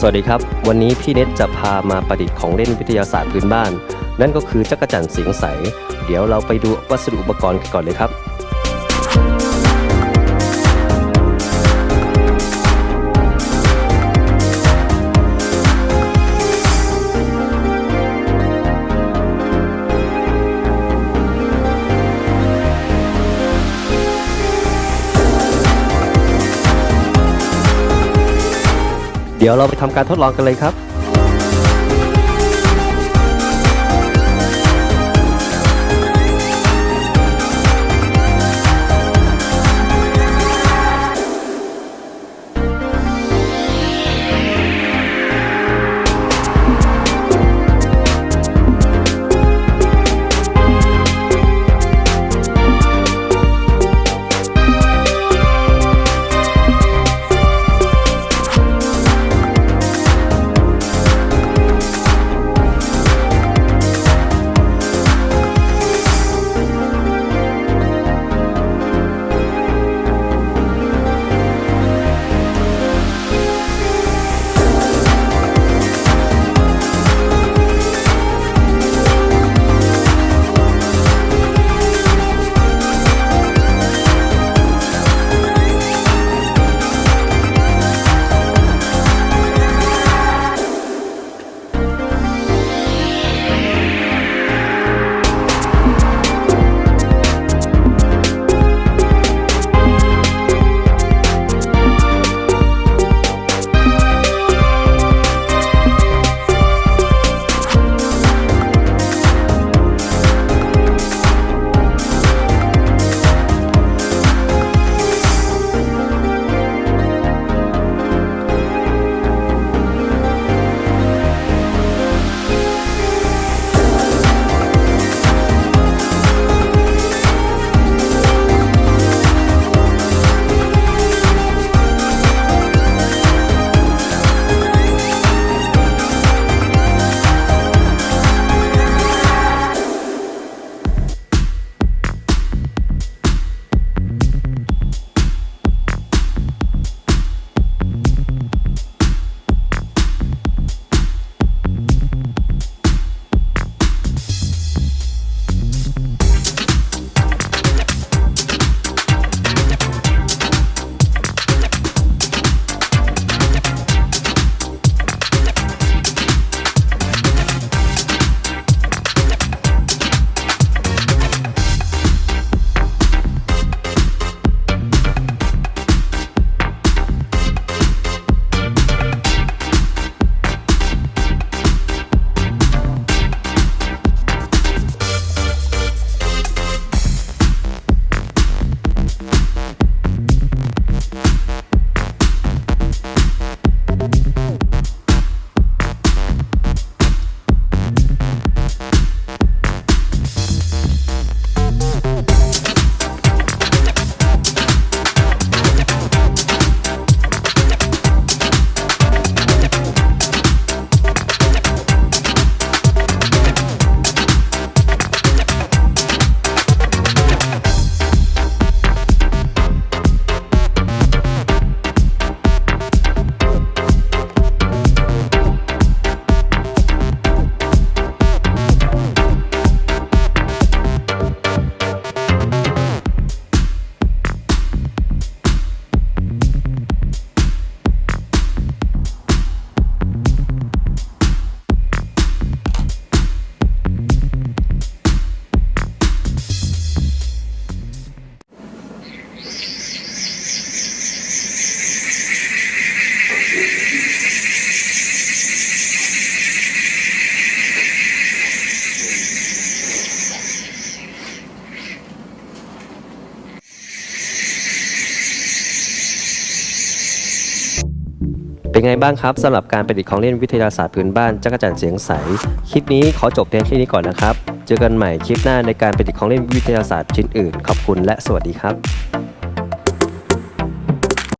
วัสดีครับวันนี้พี่เน็ตจะพามาประดิษฐ์ของเล่นวิทยาศาสตร์พื้นบ้านนั่นก็คือจักรจั่นเสียงใสเดี๋ยวเราไปดูวัสดุอุปกรณ์กันก่อนเลยครับเดี๋ยวเราไปทำการทดลองกันเลยครับเป็นไงบ้างครับสำหรับการประดิษฐ์ของเล่นวิทยาศาสตร์พื้นบ้านจักรจั่นเสียงใสคลิปนี้ขอจบเพียงแค่นี้ก่อนนะครับเจอกันใหม่คลิปหน้าในการประดิษฐ์ของเล่นวิทยาศาสตร์ชิ้นอื่นขอบคุณและสวัสดีครับ